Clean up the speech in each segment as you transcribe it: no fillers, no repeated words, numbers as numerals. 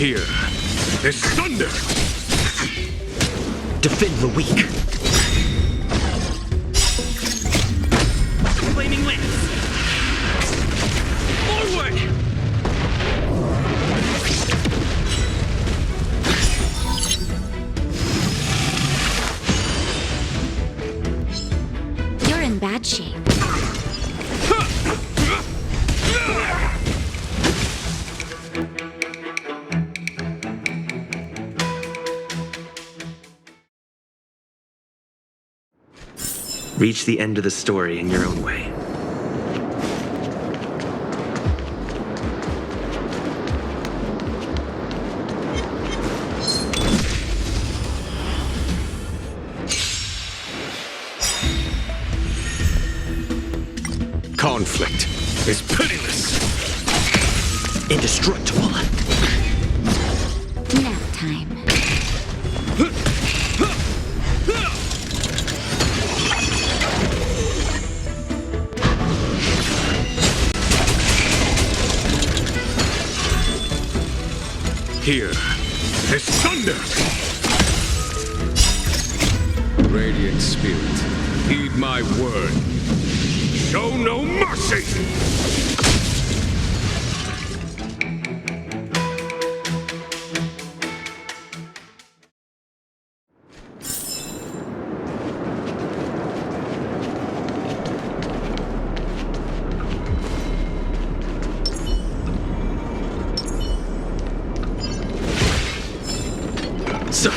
Here is thunder! Defend the weak. Flaming winds! Forward! You're in bad shape. Reach the end of the story in your own way. Conflict is pitiless! Indestructible. Nap time. Here is thunder! Radiant spirit, heed my word. Show no mercy! So,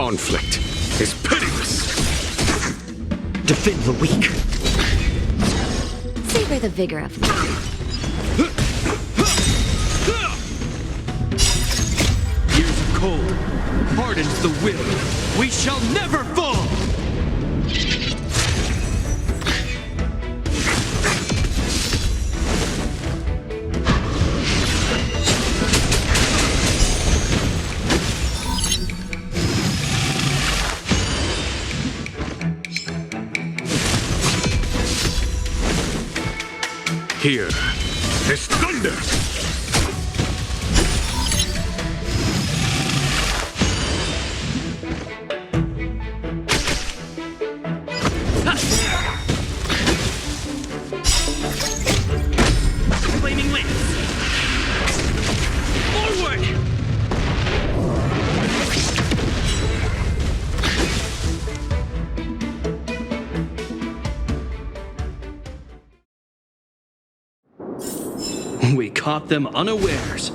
Conflict is pitiless. Defend the weak. Savor the vigor of Years of cold hardens the will. We shall never fall! Here is thunder! Flaming lance! Forward! We caught them unawares.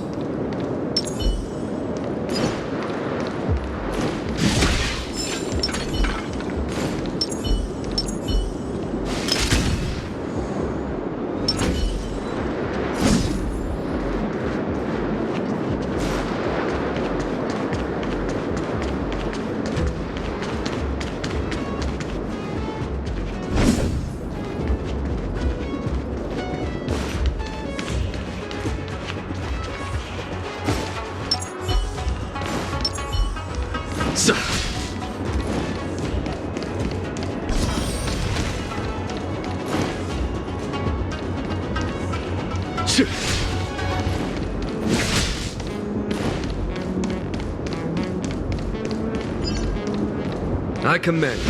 I commend.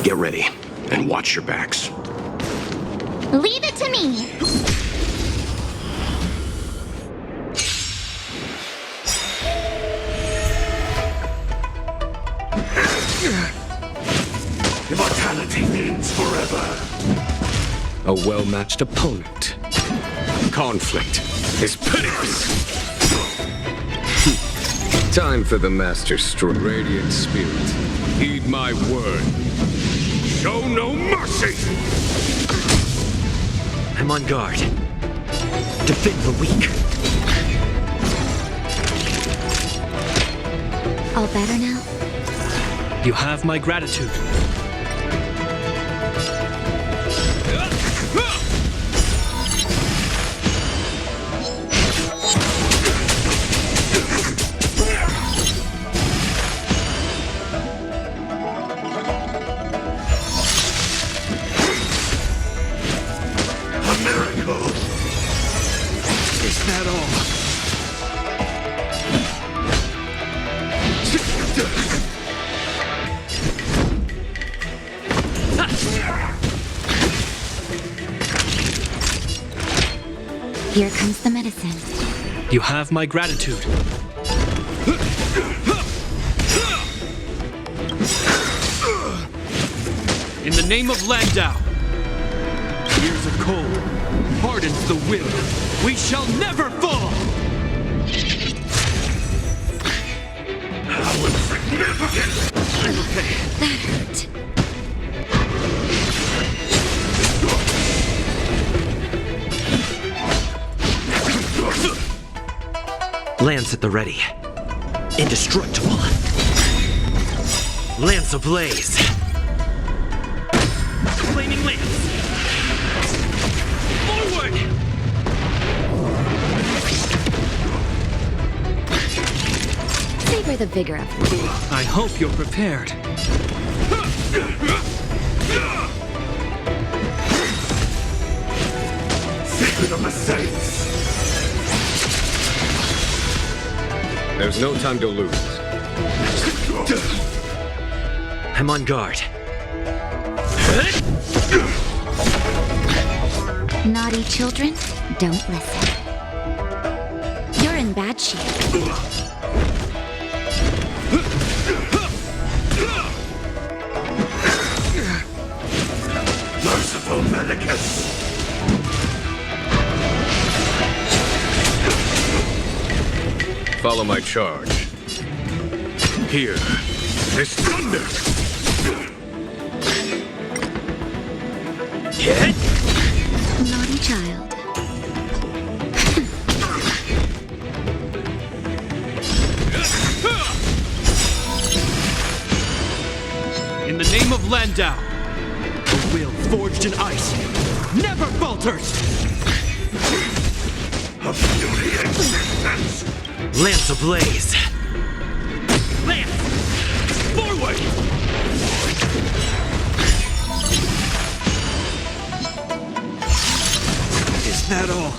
Get ready, and watch your backs. Leave it to me! Immortality ends forever. A well-matched opponent. Conflict is pitiless. Time for the Master Stroke. Radiant Spirit, heed my word. Show no mercy! I'm on guard. Defend the weak. All better now? You have my gratitude. Is that all? Here comes the medicine. You have my gratitude. In the name of Landau, years of cold hardens the will. We shall never fall! How insignificant! Okay. That hurt. Lance at the ready. Indestructible. Lance ablaze. Flaming lance. Savor the vigor of life. I hope you're prepared. Secret of the Saints! There's no time to lose. I'm on guard. Naughty children, don't listen. You're in bad shape. Merciful Medicus! Follow my charge. Here, this thunder! Naughty child. In the name of Landau, the will forged in ice never falters! A beauty existence! Lance ablaze! Lance! Forward! Is that all?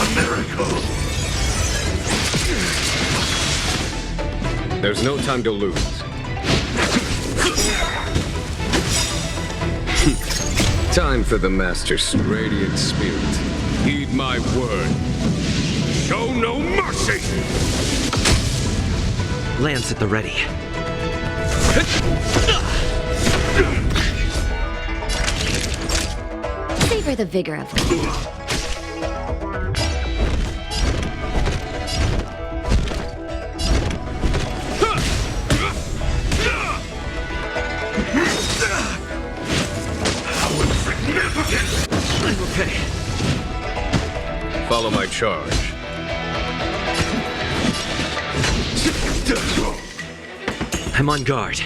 A miracle! There's no time to lose. Time for the Master's radiant spirit. Heed my word. Show no mercy! Lance at the ready. Savor the vigor of life. I'm okay. Follow my charge. I'm on guard.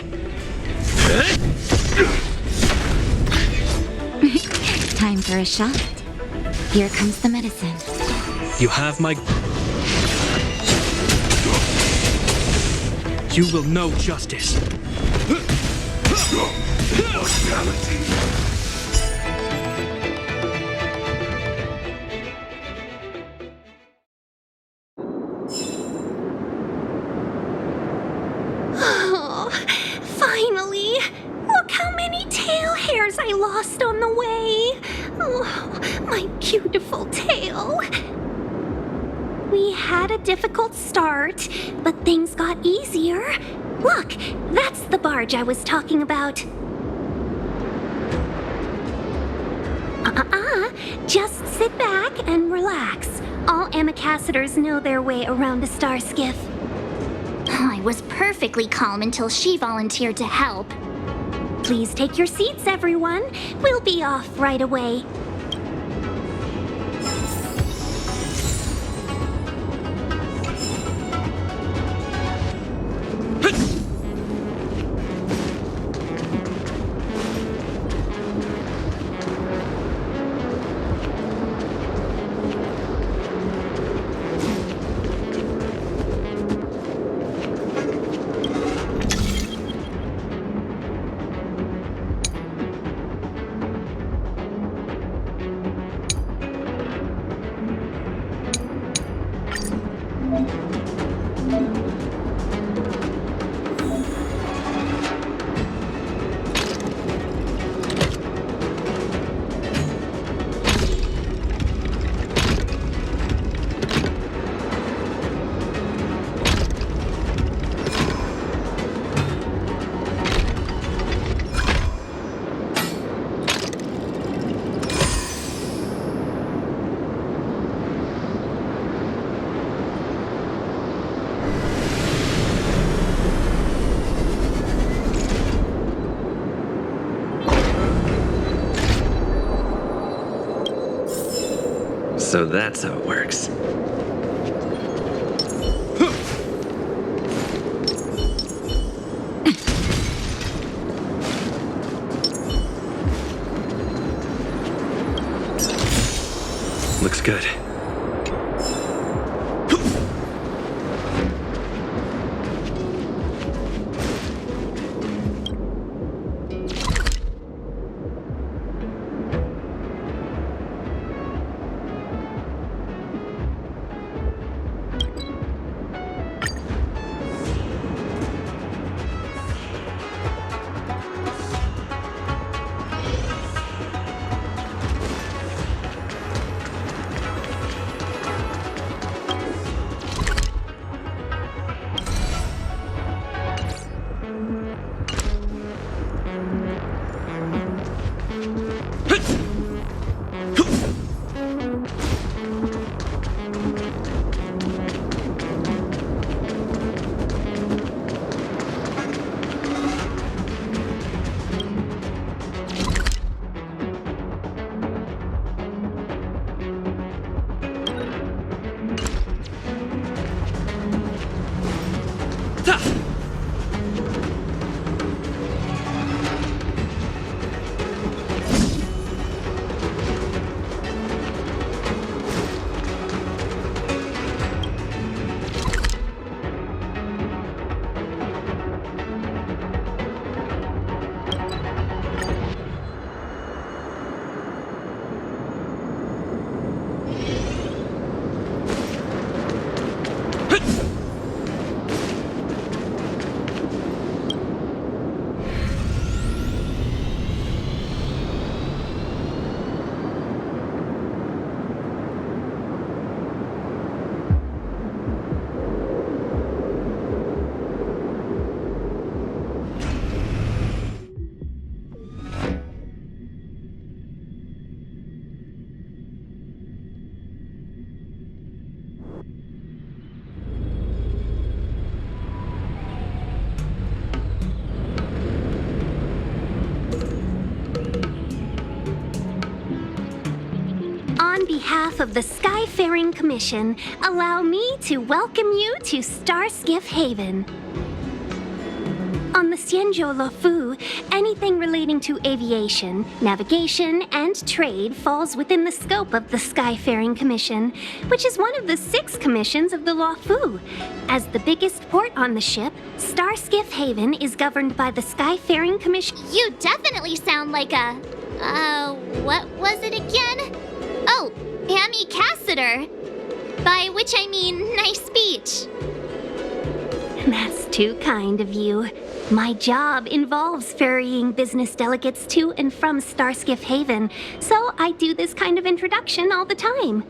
Time for a shot. Here comes the medicine. You have my... You will know justice. Mortality! Oh, finally! Look how many tail hairs I lost on the way! Oh, my beautiful tail! We had a difficult start, but things got easier. Look, that's the barge I was talking about. Just sit back and relax. All amicacetors know their way around a star skiff. I was perfectly calm until she volunteered to help. Please take your seats, everyone. We'll be off right away. So that's how it works. Looks good. On behalf of the Skyfaring Commission, allow me to welcome you to Starskiff Haven. On the Xianzhou Luofu, anything relating to aviation, navigation, and trade falls within the scope of the Skyfaring Commission, which is one of the 6 commissions of the Luofu. As the biggest port on the ship, Starskiff Haven is governed by the Skyfaring Commission. You definitely sound like a... what was it again? Oh, Amy Cassiter. By which I mean nice speech. That's too kind of you. My job involves ferrying business delegates to and from Starskiff Haven, so I do this kind of introduction all the time.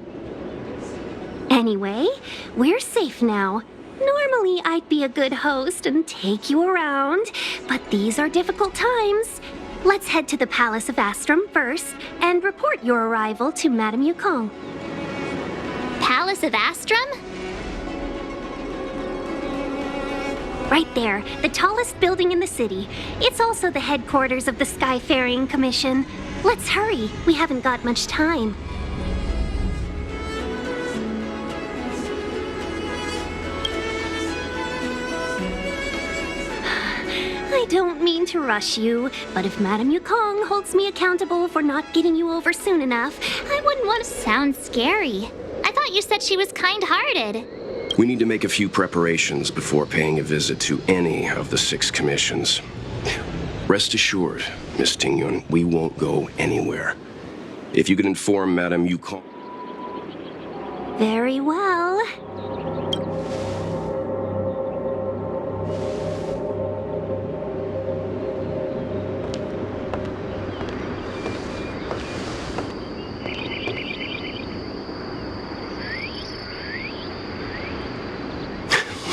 Anyway, we're safe now. Normally, I'd be a good host and take you around, but these are difficult times. Let's head to the Palace of Astrum first and report your arrival to Madame Yukong. Palace of Astrum? Right there, the tallest building in the city. It's also the headquarters of the Skyfaring Commission. Let's hurry, we haven't got much time. I don't mean to rush you, but if Madame Yukong holds me accountable for not getting you over soon enough, I wouldn't want to... Sounds scary. I thought you said she was kind-hearted. We need to make a few preparations before paying a visit to any of the 6 commissions. Rest assured, Miss Tingyun, we won't go anywhere. If you could inform Madame Yukong... Very well.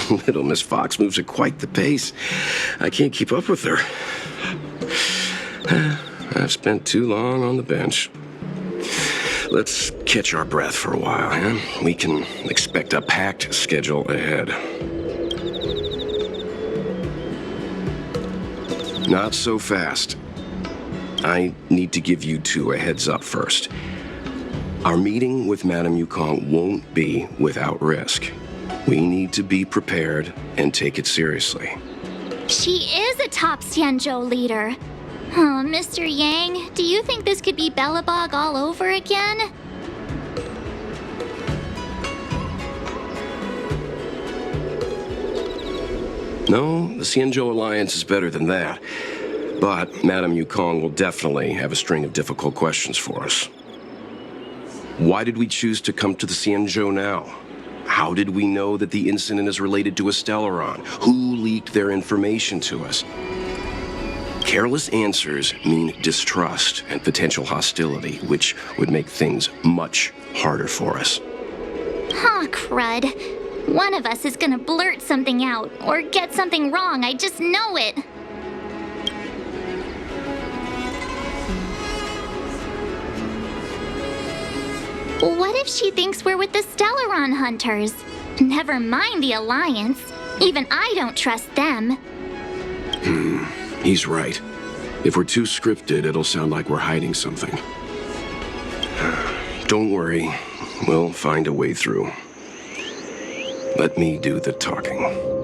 Little Miss Fox moves at quite the pace. I can't keep up with her. I've spent too long on the bench. Let's catch our breath for a while, huh? We can expect a packed schedule ahead. Not so fast. I need to give you 2 a heads up first. Our meeting with Madame Yukong won't be without risk. We need to be prepared and take it seriously. She is a top Xianzhou leader. Oh, Mr. Yang, do you think this could be Bellabog all over again? No, the Xianzhou Alliance is better than that. But Madame Yukong will definitely have a string of difficult questions for us. Why did we choose to come to the Xianzhou now? How did we know that the incident is related to a Stellaron? Who leaked their information to us? Careless answers mean distrust and potential hostility, which would make things much harder for us. Aw, crud. One of us is gonna blurt something out, or get something wrong, I just know it. What if she thinks we're with the Stellaron Hunters? Never mind the Alliance. Even I don't trust them. He's right. If we're too scripted, it'll sound like we're hiding something. Don't worry. We'll find a way through. Let me do the talking.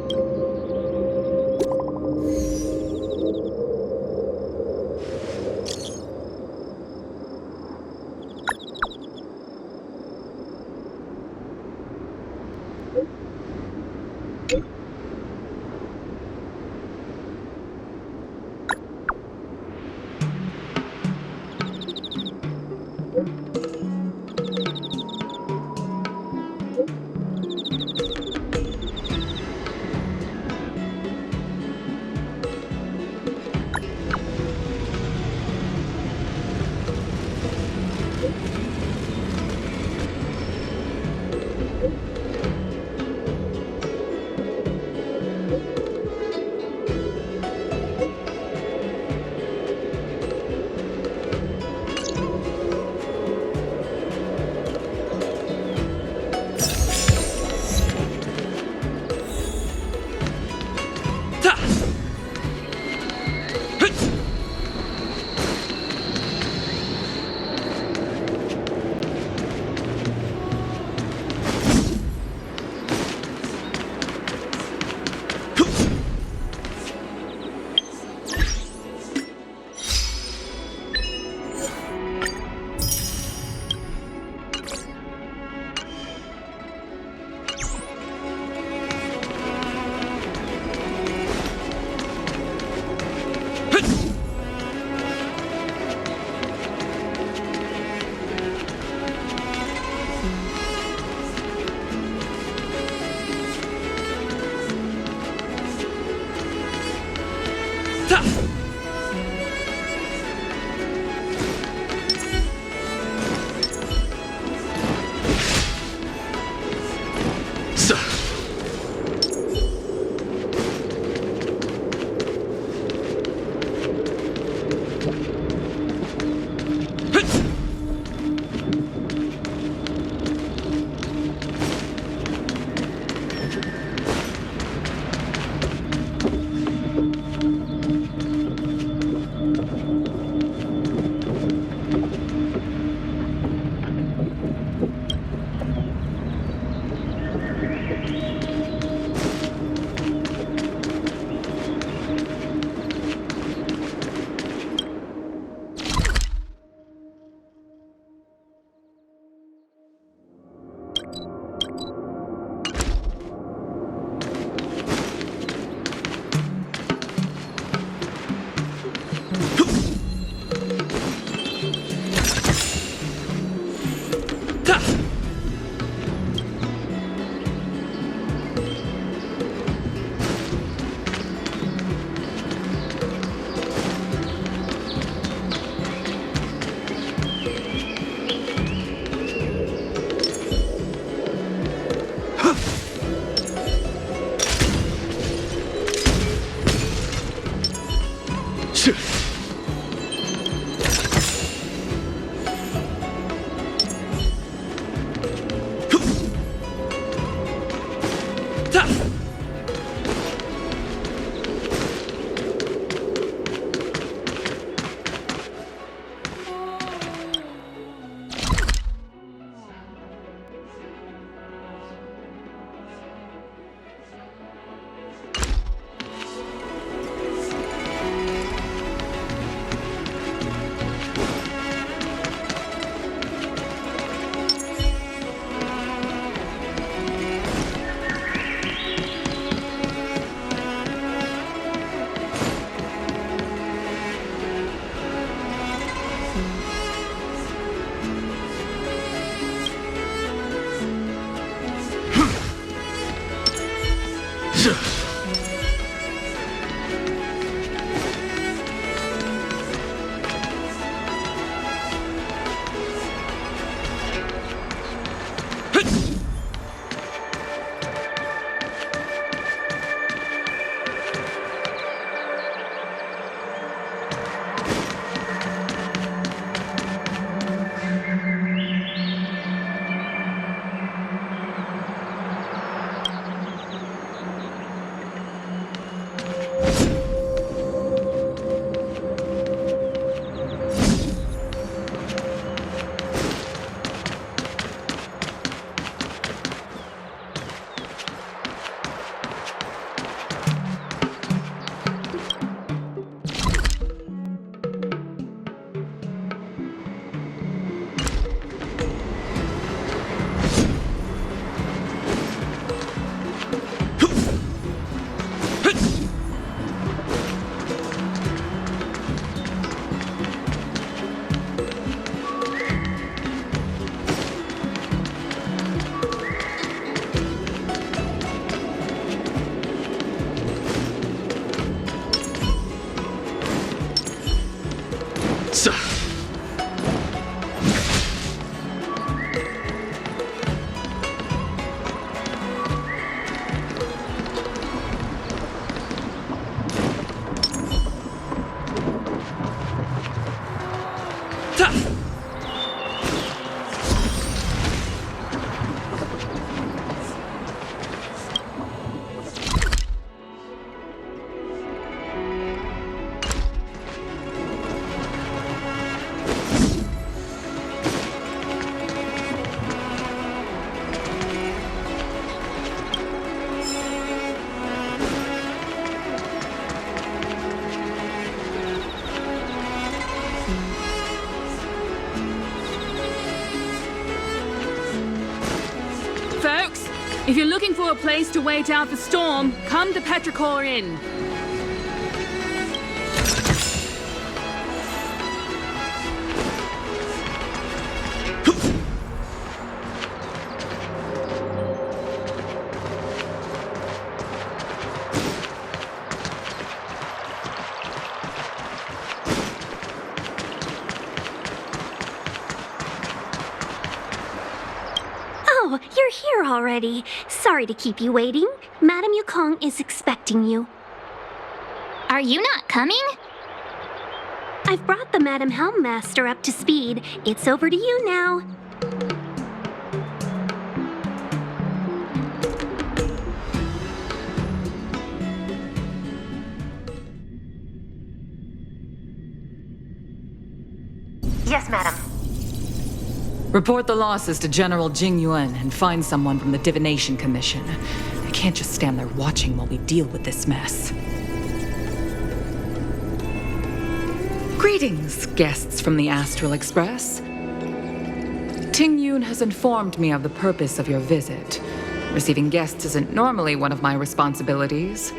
If you're looking for a place to wait out the storm, come to Petrichor Inn. Oh, you're here already. Sorry to keep you waiting. Madame Yukong is expecting you. Are you not coming? I've brought the Madame Helmmaster up to speed. It's over to you now. Yes, madam. Report the losses to General Jing Yuan and find someone from the Divination Commission. I can't just stand there watching while we deal with this mess. Greetings, guests from the Astral Express. Ting Yun has informed me of the purpose of your visit. Receiving guests isn't normally one of my responsibilities.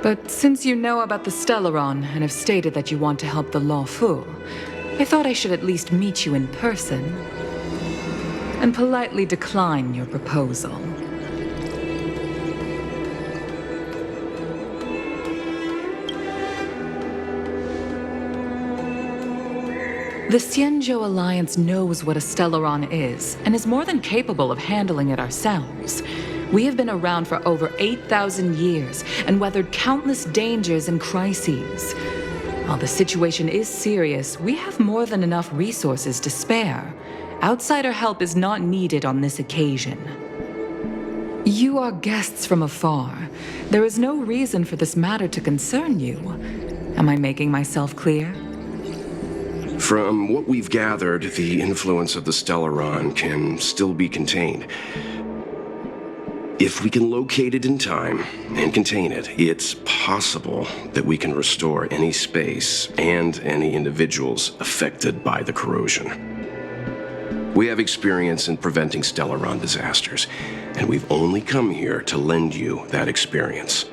But since you know about the Stellaron and have stated that you want to help the Luofu, I thought I should at least meet you in person and politely decline your proposal. The Xianzhou Alliance knows what a Stellaron is and is more than capable of handling it ourselves. We have been around for over 8,000 years and weathered countless dangers and crises. While the situation is serious, we have more than enough resources to spare. Outsider help is not needed on this occasion. You are guests from afar. There is no reason for this matter to concern you. Am I making myself clear? From what we've gathered, the influence of the Stellaron can still be contained. If we can locate it in time and contain it, it's possible that we can restore any space and any individuals affected by the corrosion. We have experience in preventing Stellaron disasters, and we've only come here to lend you that experience.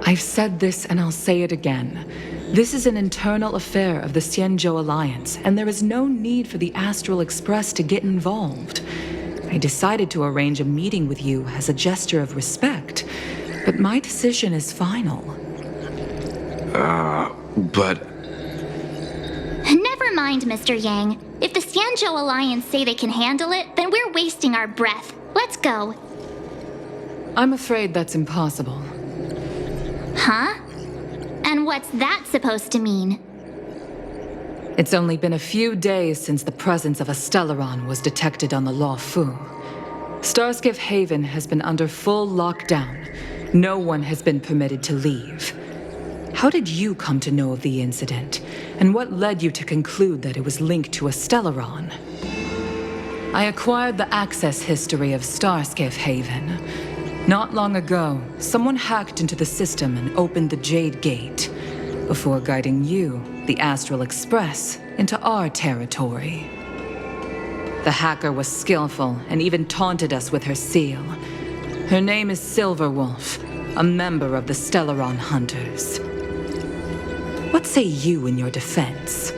I've said this and I'll say it again. This is an internal affair of the Xianzhou Alliance, and there is no need for the Astral Express to get involved. I decided to arrange a meeting with you as a gesture of respect, but my decision is final. But... Never mind, Mr. Yang. If the Xianzhou Alliance say they can handle it, then we're wasting our breath. Let's go. I'm afraid that's impossible. Huh? And what's that supposed to mean? It's only been a few days since the presence of a Stellaron was detected on the Luofu. Starskiff Haven has been under full lockdown. No one has been permitted to leave. How did you come to know of the incident? And what led you to conclude that it was linked to a Stellaron? I acquired the access history of Starskiff Haven. Not long ago, someone hacked into the system and opened the Jade Gate, before guiding you, the Astral Express, into our territory. The hacker was skillful and even taunted us with her seal. Her name is Silverwolf, a member of the Stellaron Hunters. What say you in your defense?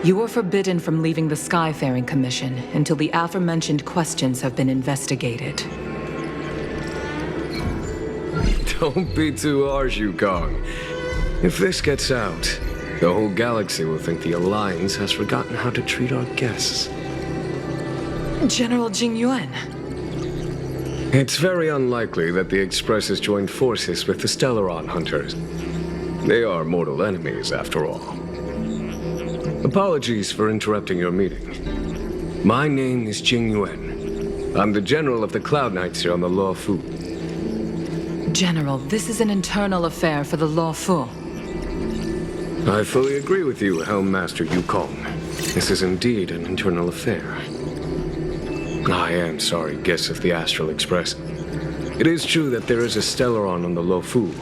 You are forbidden from leaving the Skyfaring Commission until the aforementioned questions have been investigated. Don't be too harsh, Yukong. If this gets out, the whole galaxy will think the Alliance has forgotten how to treat our guests. General Jing Yuan. It's very unlikely that the Express has joined forces with the Stellaron Hunters. They are mortal enemies, after all. Apologies for interrupting your meeting. My name is Jing Yuan. I'm the general of the Cloud Knights here on the Luofu. General, this is an internal affair for the Luofu. I fully agree with you, Helmmaster Yukong. This is indeed an internal affair. I am sorry, guests of the Astral Express. It is true that there is a Stellaron on the Luofu.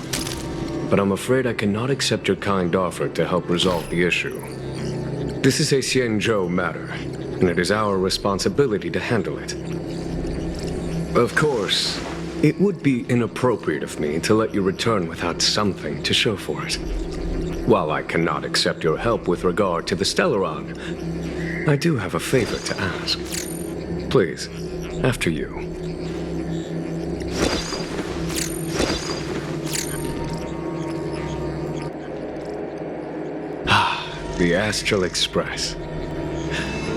but I'm afraid I cannot accept your kind offer to help resolve the issue. This is a Xianzhou matter, and it is our responsibility to handle it. Of course, it would be inappropriate of me to let you return without something to show for it. While I cannot accept your help with regard to the Stellaron, I do have a favor to ask. Please, after you. The Astral Express.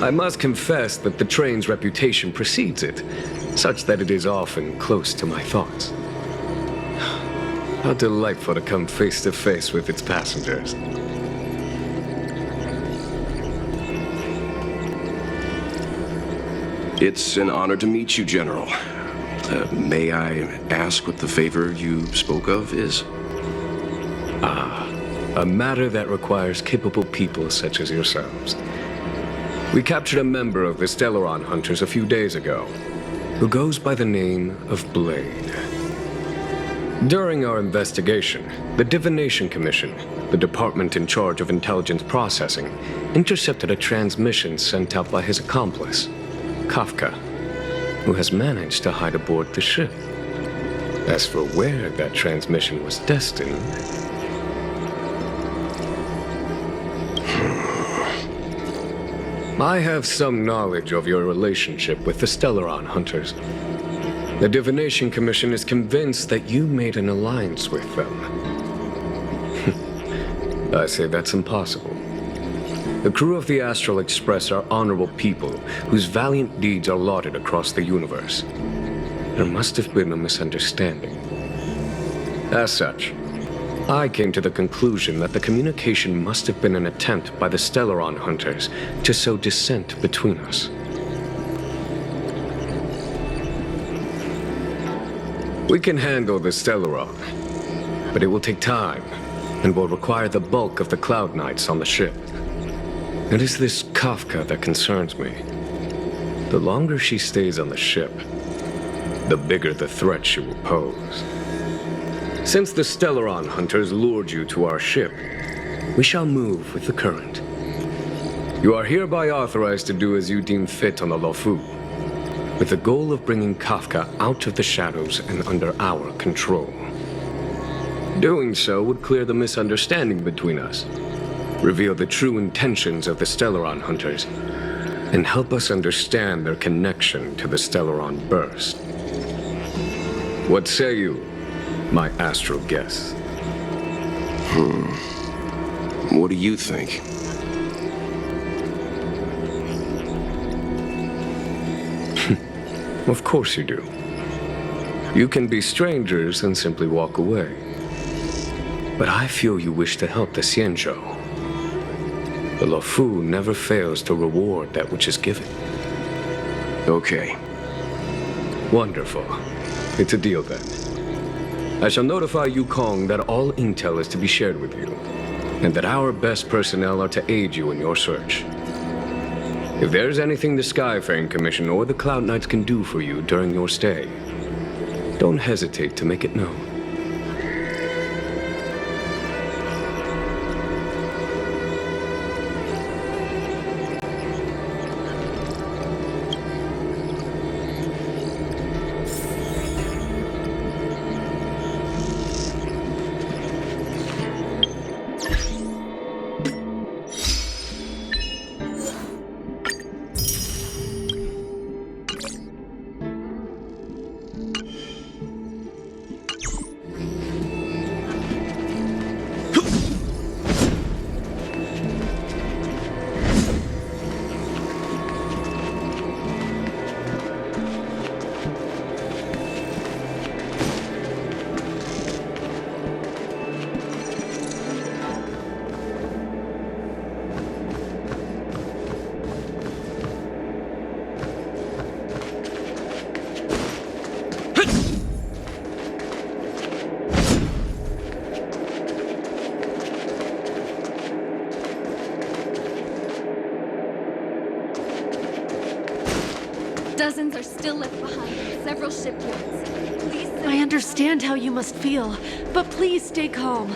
I must confess that the train's reputation precedes it, such that it is often close to my thoughts. How delightful to come face to face with its passengers. It's an honor to meet you, General. May I ask what the favor you spoke of is? A matter that requires capable people such as yourselves. We captured a member of the Stellaron Hunters a few days ago, who goes by the name of Blade. During our investigation, the Divination Commission, the department in charge of intelligence processing, intercepted a transmission sent out by his accomplice, Kafka, who has managed to hide aboard the ship. As for where that transmission was destined, I have some knowledge of your relationship with the Stellaron Hunters. The Divination Commission is convinced that you made an alliance with them. I say that's impossible. The crew of the Astral Express are honorable people whose valiant deeds are lauded across the universe. There must have been a misunderstanding. As such, I came to the conclusion that the communication must have been an attempt by the Stellaron Hunters to sow dissent between us. We can handle the Stellaron, but it will take time and will require the bulk of the Cloud Knights on the ship. It is this Kafka that concerns me. The longer she stays on the ship, the bigger the threat she will pose. Since the Stellaron Hunters lured you to our ship, we shall move with the current. You are hereby authorized to do as you deem fit on the Luofu, with the goal of bringing Kafka out of the shadows and under our control. Doing so would clear the misunderstanding between us, reveal the true intentions of the Stellaron Hunters, and help us understand their connection to the Stellaron Burst. What say you, my astral guests? What do you think? Of course you do. You can be strangers and simply walk away. But I feel you wish to help the Xianzhou. The Luofu never fails to reward that which is given. Okay. Wonderful. It's a deal then. I shall notify Yukong that all intel is to be shared with you, and that our best personnel are to aid you in your search. If there's anything the Skyfaring Commission or the Cloud Knights can do for you during your stay, don't hesitate to make it known. Dozens are still left behind in several shipyards. Please send understand how you must feel, but please stay calm.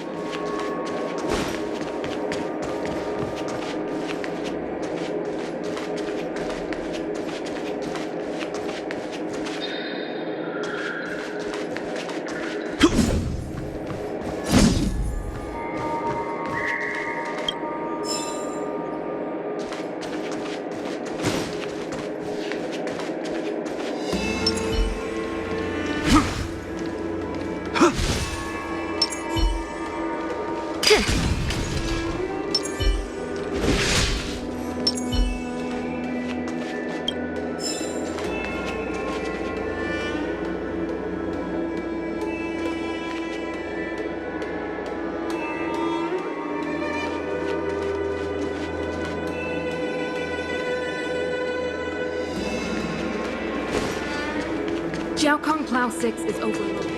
Jiaokong Plow 6 is overloaded.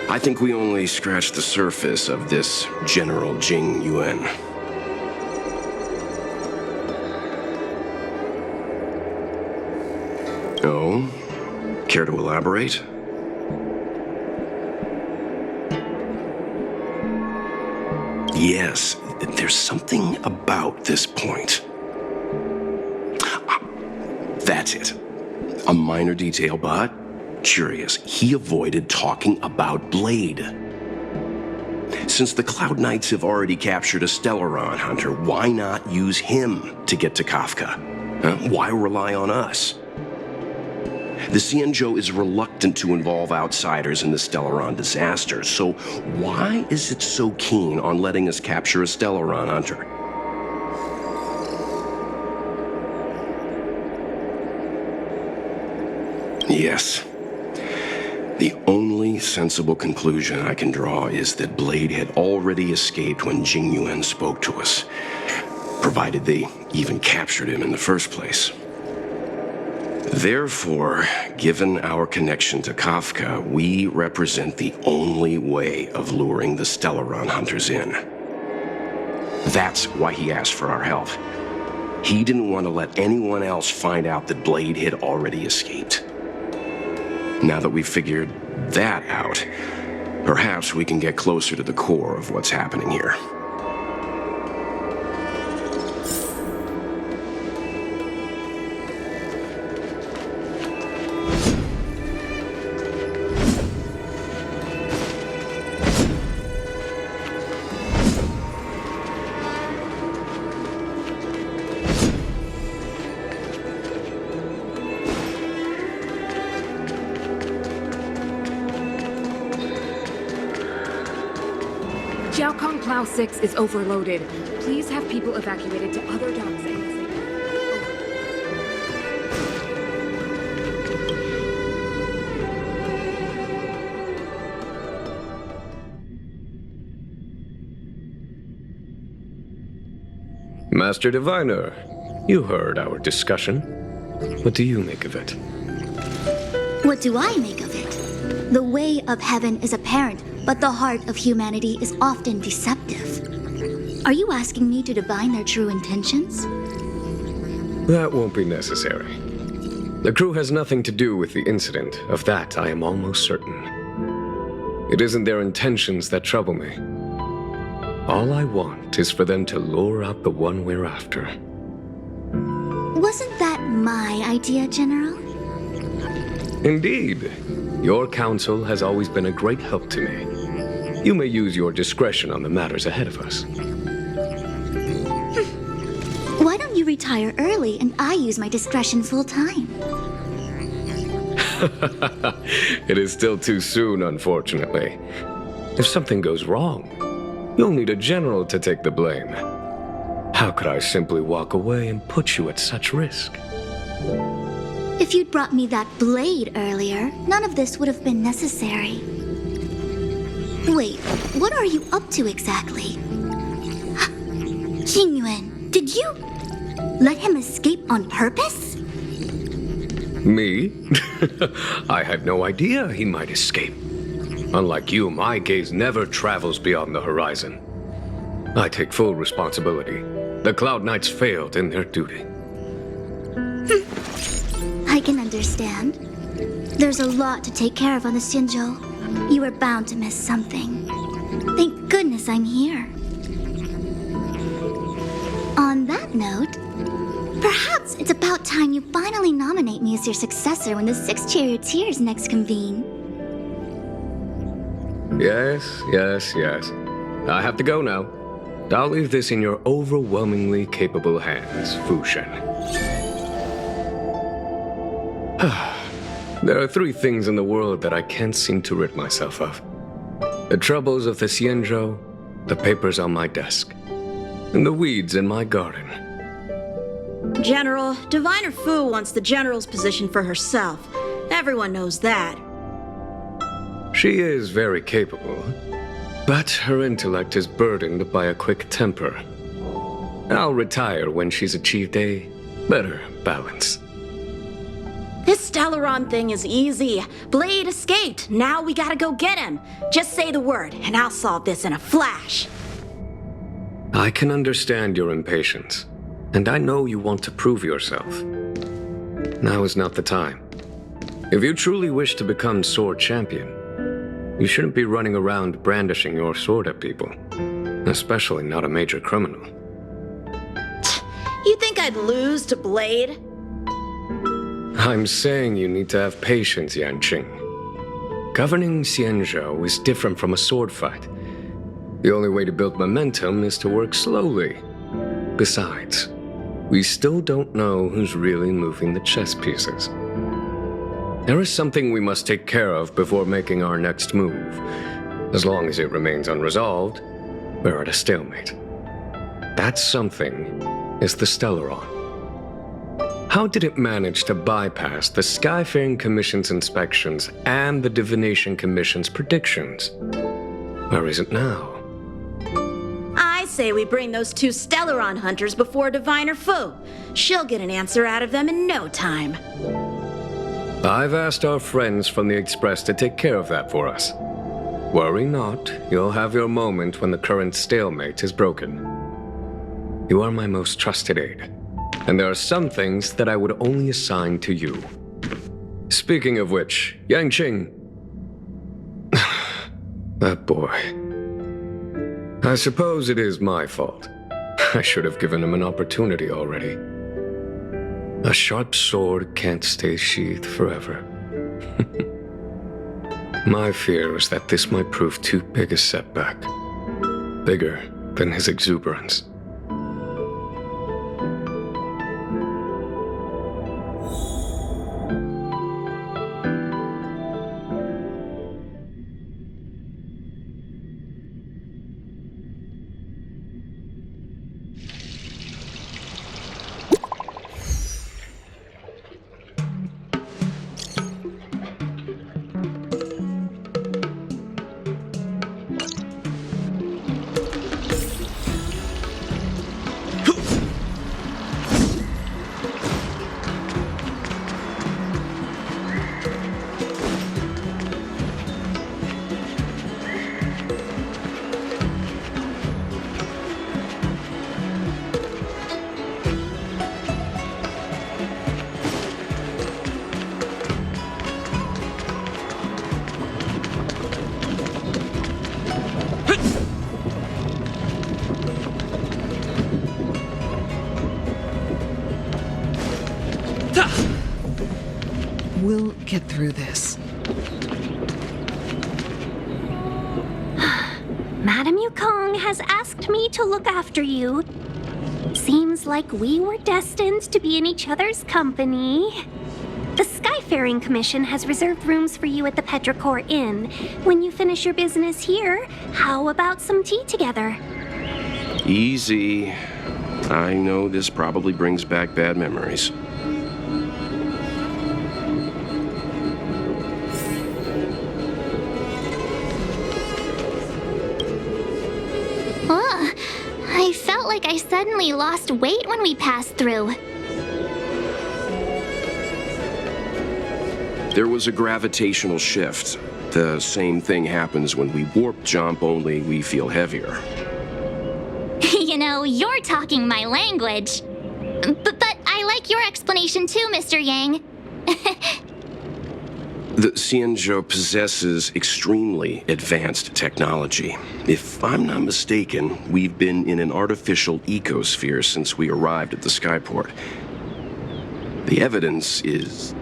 I think we only scratched the surface of this General Jing Yuan. Oh? Care to elaborate? Yes, there's something about this point. That's it. A minor detail, but curious. He avoided talking about Blade. Since the Cloud Knights have already captured a Stellaron hunter, why not use him to get to Kafka? Why rely on us? The Xianzhou is reluctant to involve outsiders in the Stellaron disaster, so why is it so keen on letting us capture a Stellaron hunter? Yes. The only sensible conclusion I can draw is that Blade had already escaped when Jing Yuan spoke to us, provided they even captured him in the first place. Therefore, given our connection to Kafka, we represent the only way of luring the Stellaron hunters in. That's why he asked for our help. He didn't want to let anyone else find out that Blade had already escaped. Now that we've figured that out, perhaps we can get closer to the core of what's happening here. Jiaokong Plow 6 is overloaded. Please have people evacuated to other docks ASAP. Master Diviner, you heard our discussion. What do you make of it? What do I make of it? The way of heaven is apparent, but the heart of humanity is often deceptive. Are you asking me to divine their true intentions? That won't be necessary. The crew has nothing to do with the incident. Of that, I am almost certain. It isn't their intentions that trouble me. All I want is for them to lure out the one we're after. Wasn't that my idea, General? Indeed. Your counsel has always been a great help to me. You may use your discretion on the matters ahead of us. Why don't you retire early and I use my discretion full time? It is still too soon, unfortunately. If something goes wrong, you'll need a general to take the blame. How could I simply walk away and put you at such risk? If you'd brought me that blade earlier, none of this would have been necessary. Wait, what are you up to exactly? Jingyuan, did you let him escape on purpose? Me? I had no idea he might escape. Unlike you, my gaze never travels beyond the horizon. I take full responsibility. The Cloud Knights failed in their duty. I can understand. There's a lot to take care of on the Xianzhou. You were bound to miss something. Thank goodness I'm here. On that note, perhaps it's about time you finally nominate me as your successor when the Six Charioteers next convene. Yes. I have to go now. I'll leave this in your overwhelmingly capable hands, Fu Shen. There are three things in the world that I can't seem to rid myself of. The troubles of the Xianzhou, the papers on my desk, and the weeds in my garden. General, Diviner Fu wants the General's position for herself. Everyone knows that. She is very capable, but her intellect is burdened by a quick temper. I'll retire when she's achieved a better balance. This Stellaron thing is easy. Blade escaped. Now we gotta go get him. Just say the word, and I'll solve this in a flash. I can understand your impatience, and I know you want to prove yourself. Now is not the time. If you truly wish to become sword champion, you shouldn't be running around brandishing your sword at people, especially not a major criminal. You think I'd lose to Blade? I'm saying you need to have patience, Yanqing. Governing Xianzhou is different from a sword fight. The only way to build momentum is to work slowly. Besides, we still don't know who's really moving the chess pieces. There is something we must take care of before making our next move. As long as it remains unresolved, we're at a stalemate. That something is the Stellaron. How did it manage to bypass the Skyfaring Commission's inspections and the Divination Commission's predictions? Where is it now? I say we bring those two Stellaron hunters before Diviner Fu. She'll get an answer out of them in no time. I've asked our friends from the Express to take care of that for us. Worry not, you'll have your moment when the current stalemate is broken. You are my most trusted aide, and there are some things that I would only assign to you. Speaking of which, Yanqing... that boy... I suppose it is my fault. I should have given him an opportunity already. A sharp sword can't stay sheathed forever. My fear is that this might prove too big a setback. Bigger than his exuberance. We'll get through this. Madame Yukong has asked me to look after you. Seems like we were destined to be in each other's company. The Skyfaring Commission has reserved rooms for you at the Petrichor Inn. When you finish your business here, how about some tea together? Easy. I know this probably brings back bad memories. I felt like I suddenly lost weight when we passed through. There was a gravitational shift. The same thing happens when we warp jump, only we feel heavier. You know, you're talking my language. But I like your explanation too, Mr. Yang. The Xianzhou possesses extremely advanced technology. If I'm not mistaken, we've been in an artificial ecosphere since we arrived at the skyport. The evidence is...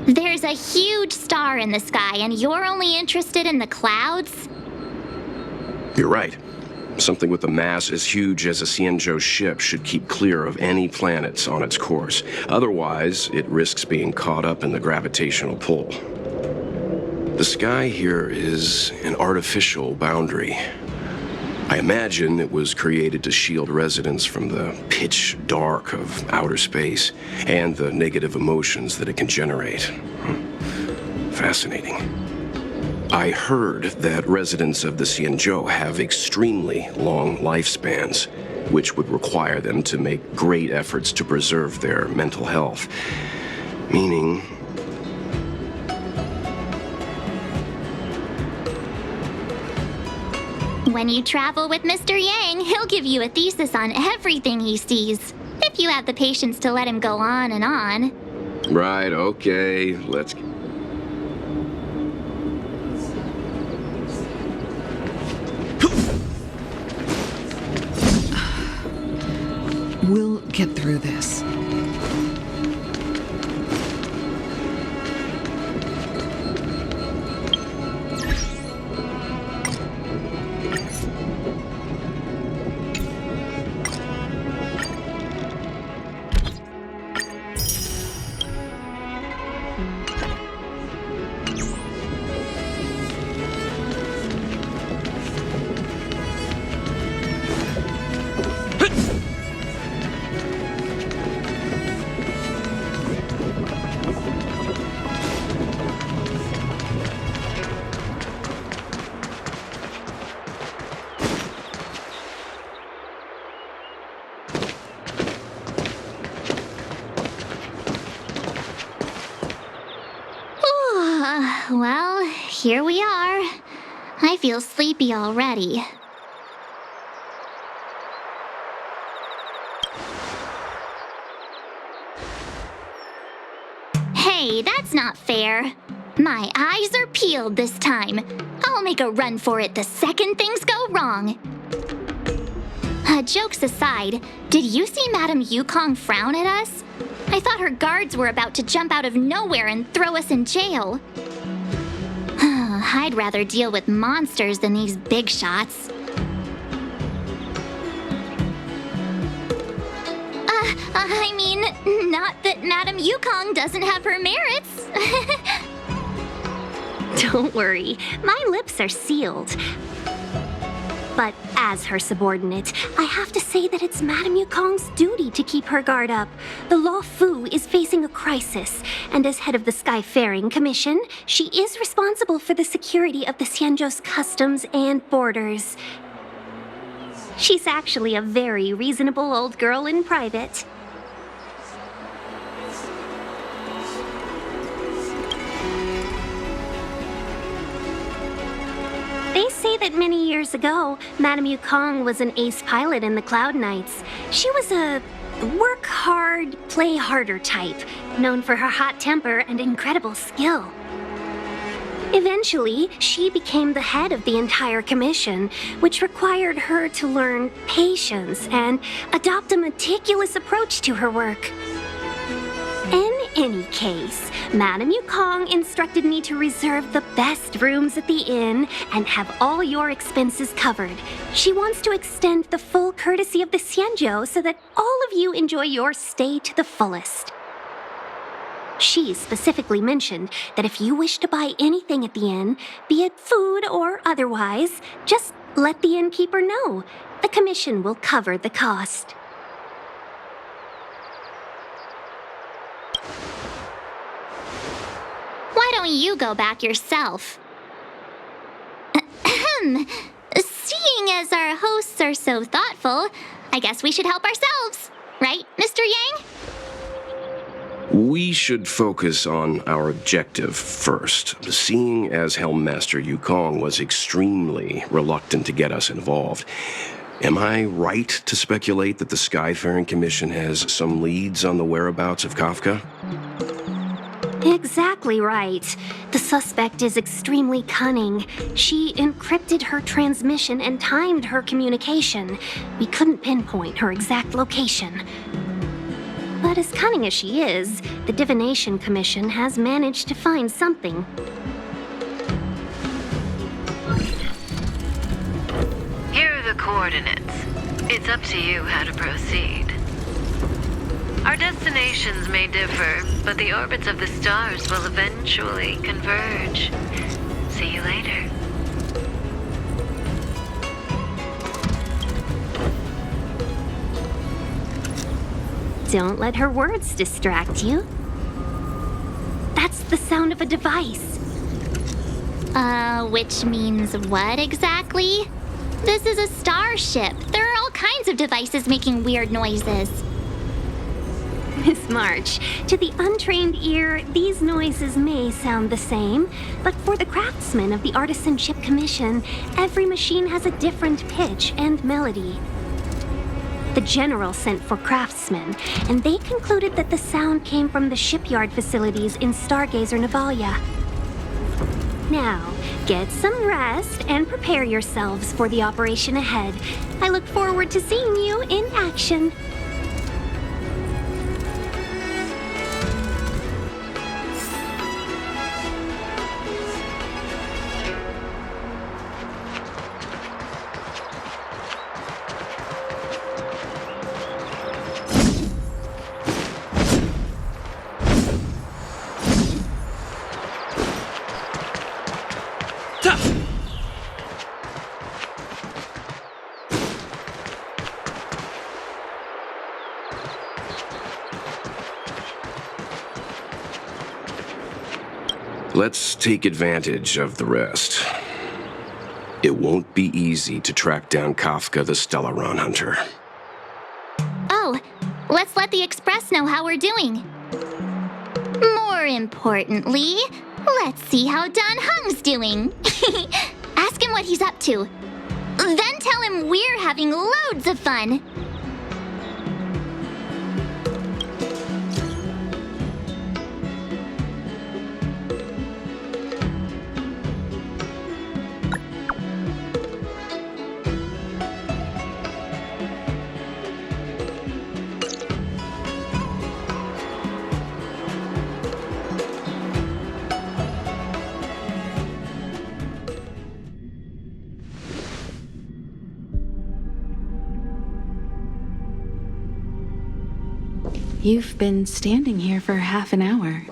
There's a huge star in the sky, and you're only interested in the clouds? You're right. Something with a mass as huge as a Xianzhou ship should keep clear of any planets on its course. Otherwise, it risks being caught up in the gravitational pull. The sky here is an artificial boundary. I imagine it was created to shield residents from the pitch dark of outer space and the negative emotions that it can generate. Fascinating. I heard that residents of the Xianzhou have extremely long lifespans, which would require them to make great efforts to preserve their mental health. Meaning... When you travel with Mr. Yang, he'll give you a thesis on everything he sees. If you have the patience to let him go on and on. Right, okay, let's... We'll get through this. Well, here we are. I feel sleepy already. Hey, that's not fair. My eyes are peeled this time. I'll make a run for it the second things go wrong. Jokes aside, did you see Madame Yukong frown at us? I thought her guards were about to jump out of nowhere and throw us in jail. I'd rather deal with monsters than these big shots. I mean, not that Madame Yukong doesn't have her merits. Don't worry, my lips are sealed. But as her subordinate, I have to say that it's Madame Yukong's duty to keep her guard up. The Luofu is facing a crisis, and as head of the Skyfaring Commission, she is responsible for the security of the Xianzhou's customs and borders. She's actually a very reasonable old girl in private. They say that many years ago, Madame Yukong was an ace pilot in the Cloud Knights. She was a work hard, play harder type, known for her hot temper and incredible skill. Eventually, she became the head of the entire commission, which required her to learn patience and adopt a meticulous approach to her work. In any case, Madame Yukong instructed me to reserve the best rooms at the inn and have all your expenses covered. She wants to extend the full courtesy of the Xianzhou so that all of you enjoy your stay to the fullest. She specifically mentioned that if you wish to buy anything at the inn, be it food or otherwise, just let the innkeeper know. The commission will cover the cost. Why don't you go back yourself? Seeing as our hosts are so thoughtful, I guess we should help ourselves. Right, Mr. Yang? We should focus on our objective first. Seeing as Helmmaster Yukong was extremely reluctant to get us involved, am I right to speculate that the Skyfaring Commission has some leads on the whereabouts of Kafka? Exactly right. The suspect is extremely cunning. She encrypted her transmission and timed her communication. We couldn't pinpoint her exact location. But as cunning as she is, the Divination Commission has managed to find something. Here are the coordinates. It's up to you how to proceed. Our destinations may differ, but the orbits of the stars will eventually converge. See you later. Don't let her words distract you. That's the sound of a device. Which means what exactly? This is a starship. There are all kinds of devices making weird noises. Miss March, to the untrained ear, these noises may sound the same, but for the craftsmen of the Artisan Ship Commission, every machine has a different pitch and melody. The General sent for craftsmen, and they concluded that the sound came from the shipyard facilities in Stargazer Navalia. Now, get some rest and prepare yourselves for the operation ahead. I look forward to seeing you in action. Let's take advantage of the rest. It won't be easy to track down Kafka the Stellaron Hunter. Oh, let's let the Express know how we're doing. More importantly, let's see how Don Hung's doing. Ask him what he's up to. Then tell him we're having loads of fun. You've been standing here for half an hour.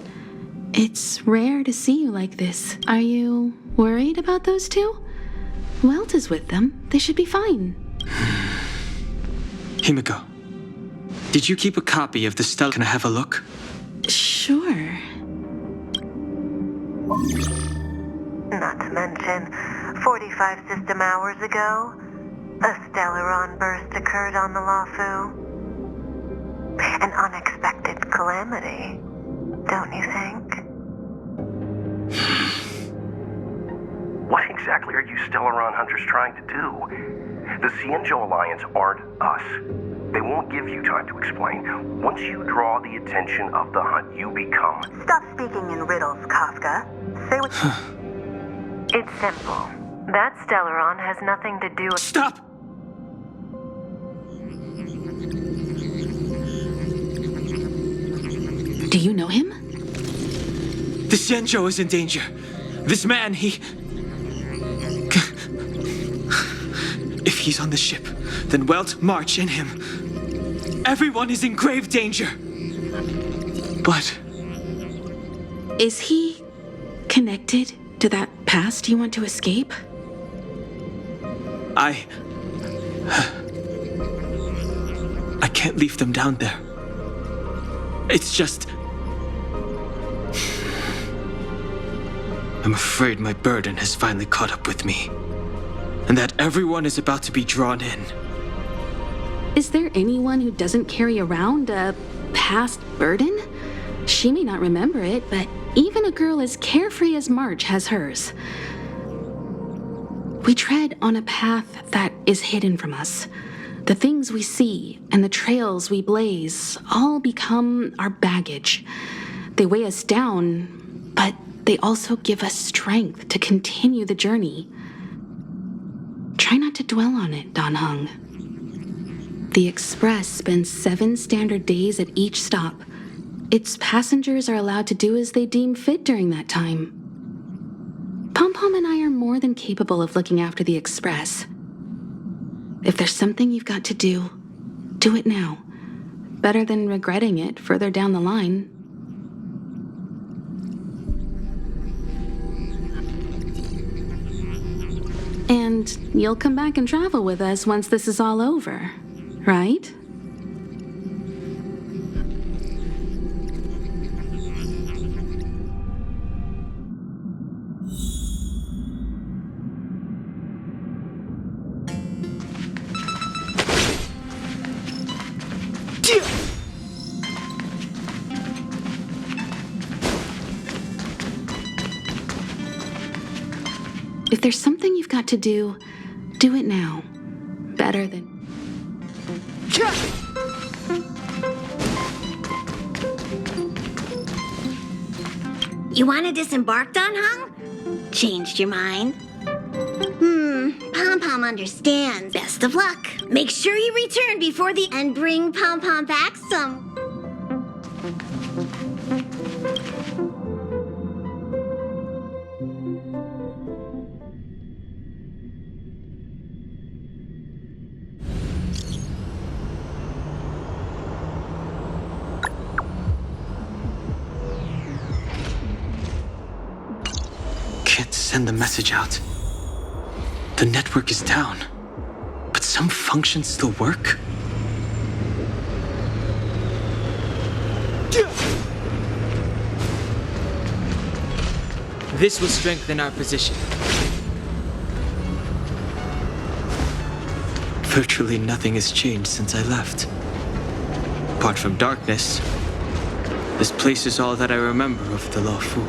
It's rare to see you like this. Are you worried about those two? Welt is with them. They should be fine. Himiko, did you keep a copy of the Stella? Can I have a look? Sure. Not to mention, 45 system hours ago, a Stellaron burst occurred on the Luofu. An unexpected calamity, don't you think? What exactly are you Stellaron Hunters trying to do? The Xianzhou Alliance aren't us. They won't give you time to explain. Once you draw the attention of the hunt, you become... Stop speaking in riddles, Kafka. Say what... It's simple. That Stellaron has nothing to do with... Stop! Do you know him? The Xianzhou is in danger. This man, he... If he's on the ship, then Welt, March, and him. Everyone is in grave danger. But... Is he connected to that past you want to escape? I can't leave them down there. It's just... I'm afraid my burden has finally caught up with me, and that everyone is about to be drawn in. Is there anyone who doesn't carry around a past burden? She may not remember it, but even a girl as carefree as March has hers. We tread on a path that is hidden from us. The things we see and the trails we blaze all become our baggage. They weigh us down, but they also give us strength to continue the journey. Try not to dwell on it, Dan Heng. The Express spends 7 standard days at each stop. Its passengers are allowed to do as they deem fit during that time. Pom Pom and I are more than capable of looking after the Express. If there's something you've got to do, do it now. Better than regretting it further down the line. And you'll come back and travel with us once this is all over, right? If there's something you've got to do it now. Better than... You want to disembark, Dan Heng? Changed your mind? Pom Pom understands. Best of luck. Make sure you return before the and bring Pom Pom back some. Can't send the message out. The network is down, but some functions still work. This will strengthen our position. Virtually nothing has changed since I left. Apart from darkness, this place is all that I remember of the Luofu.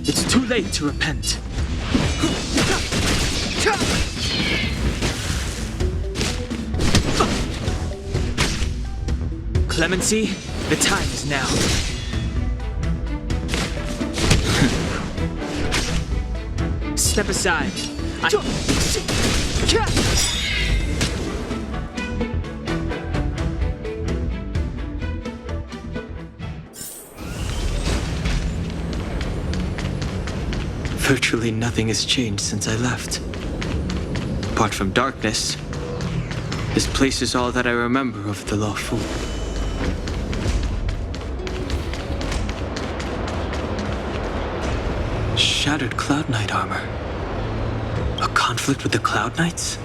It's too late to repent. Clemency, the time is now. Step aside. Virtually nothing has changed since I left. Apart from darkness, this place is all that I remember of the Luofu. Shattered Cloud Knight armor. A conflict with the Cloud Knights?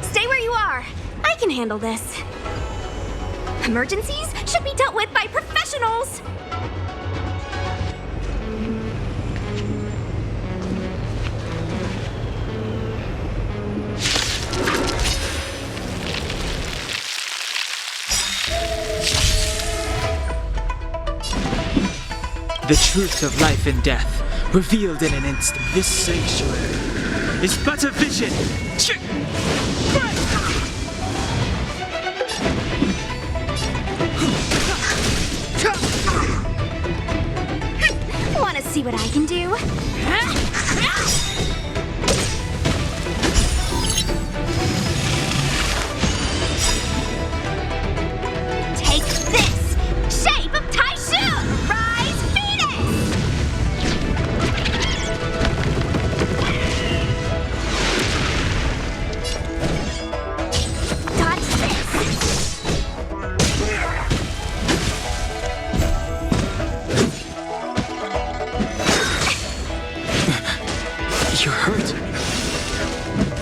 Stay where you are. I can handle this. Emergencies should be dealt with by professionals. The truth of life and death, revealed in an instant. This sanctuary is but a vision. Want to see what I can do? Take this! Shape of Taishu! Rise, Phoenix! Dodge this! You're hurt.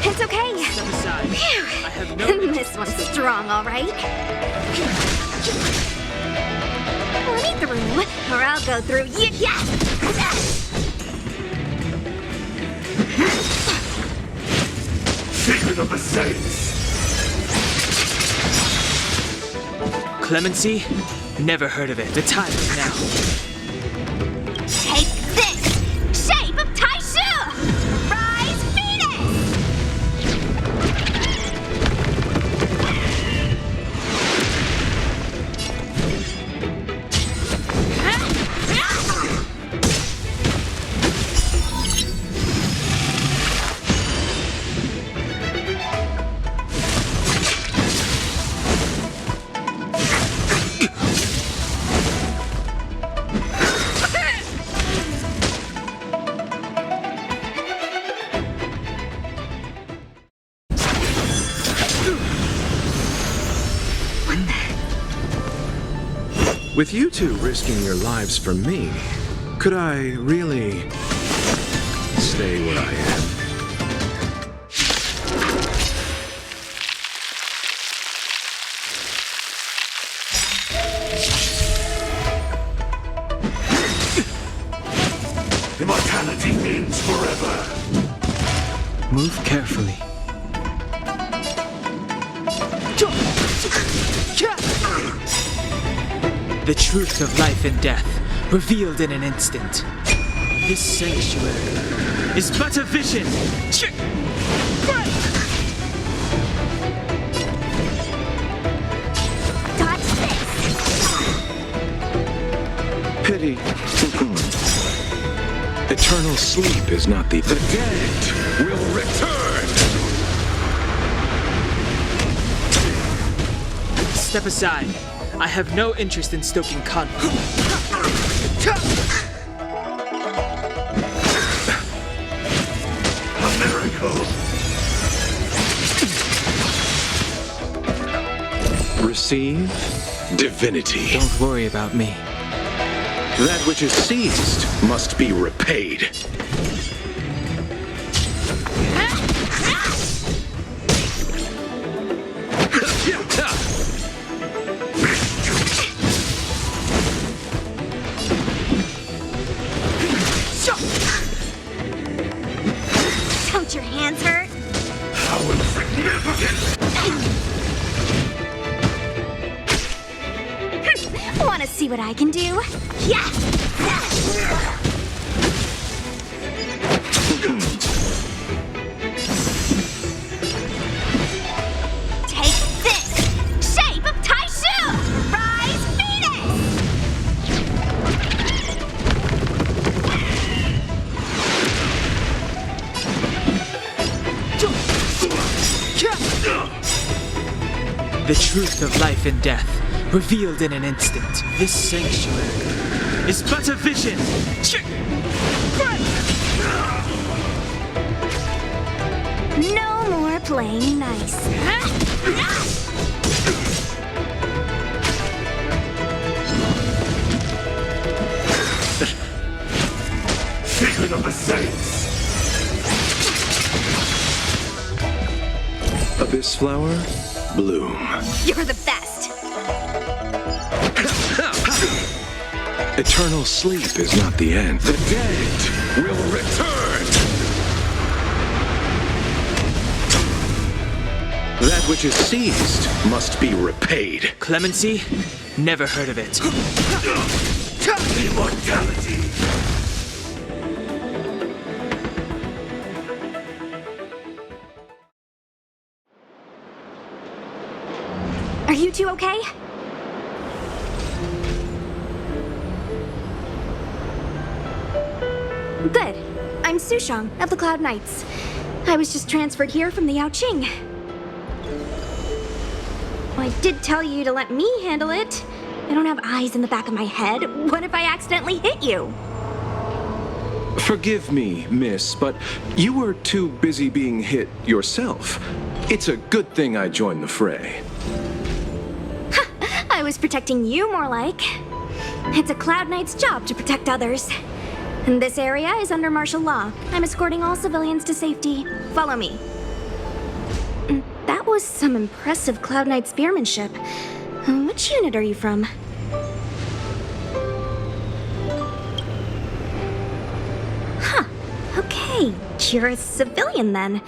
It's okay. Step aside. Phew. I have no This one's strong, all right. Let me through, or I'll go through you. Yeah. Secret of the Saints. Clemency? Never heard of it. The time is now. Take this! Shape of Taishu! Rise Phoenix! With you two risking your lives for me, could I really stay where I am? Immortality means forever. Move carefully. The truth of life and death, revealed in an instant. This sanctuary is but a vision. Dodge this! Pity. Eternal sleep is not the dead will return. Step aside. I have no interest in stoking conflict. A miracle. Receive divinity. Don't worry about me. That which is seized must be repaid. Don't your hands hurt? How insignificant. Want to see what I can do? Yeah! Take this! Shape of Taishu! Rise Phoenix! The truth of life and death, revealed in an instant. This sanctuary is but a vision. No more playing nice. Secret of the Saints. Abyss flower, bloom. You're the best. Eternal sleep is not the end. The dead will return. That which is seized must be repaid. Clemency? Never heard of it. Immortality. Are you two okay? Good. I'm Sushang of the Cloud Knights. I was just transferred here from the Yaoqing. I did tell you to let me handle it. I don't have eyes in the back of my head. What if I accidentally hit you? Forgive me, miss, but you were too busy being hit yourself. It's a good thing I joined the fray. I was protecting you more like. It's a Cloud Knight's job to protect others. This area is under martial law. I'm escorting all civilians to safety. Follow me. That was some impressive Cloud Knight spearmanship. Which unit are you from? Huh. Okay, you're a civilian then.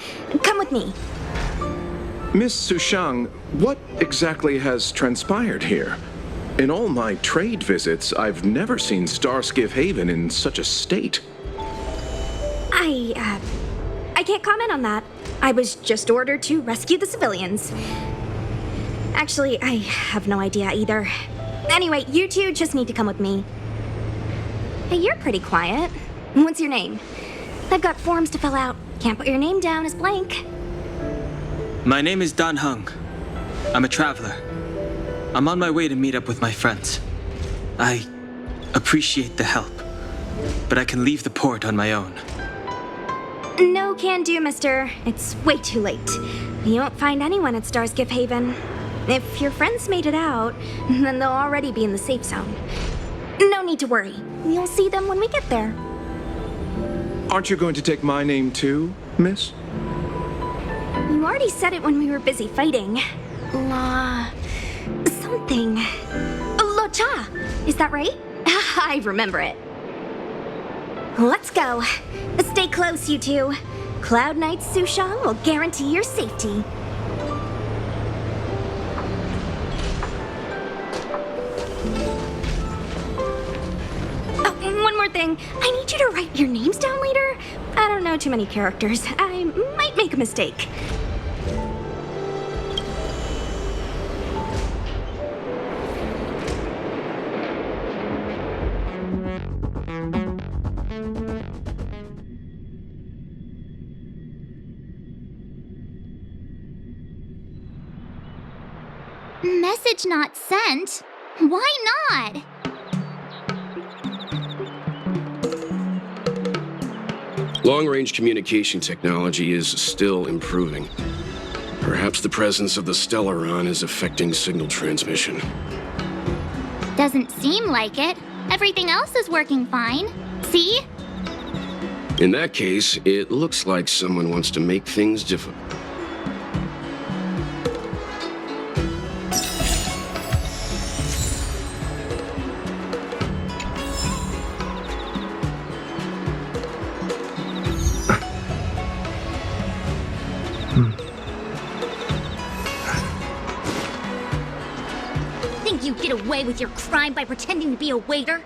Come with me. Miss Sushang, what exactly has transpired here? In all my trade visits, I've never seen Starskiff Haven in such a state. I can't comment on that. I was just ordered to rescue the civilians. Actually, I have no idea either. Anyway, you two just need to come with me. Hey, you're pretty quiet. What's your name? I've got forms to fill out. Can't put your name down as blank. My name is Dan Hung. I'm a traveler. I'm on my way to meet up with my friends. I appreciate the help, but I can leave the port on my own. No can do, mister. It's way too late. You won't find anyone at Starskiff Haven. If your friends made it out, then they'll already be in the safe zone. No need to worry. You'll see them when we get there. Aren't you going to take my name too, miss? You already said it when we were busy fighting. Something. Lo Cha! Is that right? I remember it. Let's go. Stay close, you two. Cloud Knight Sushang will guarantee your safety. Oh, and one more thing. I need you to write your names down later. I don't know too many characters. I might make a mistake. Message not sent? Why not? Long-range communication technology is still improving. Perhaps the presence of the Stellaron is affecting signal transmission. Doesn't seem like it. Everything else is working fine. See? In that case, it looks like someone wants to make things difficult. Think you get away with your crime by pretending to be a waiter?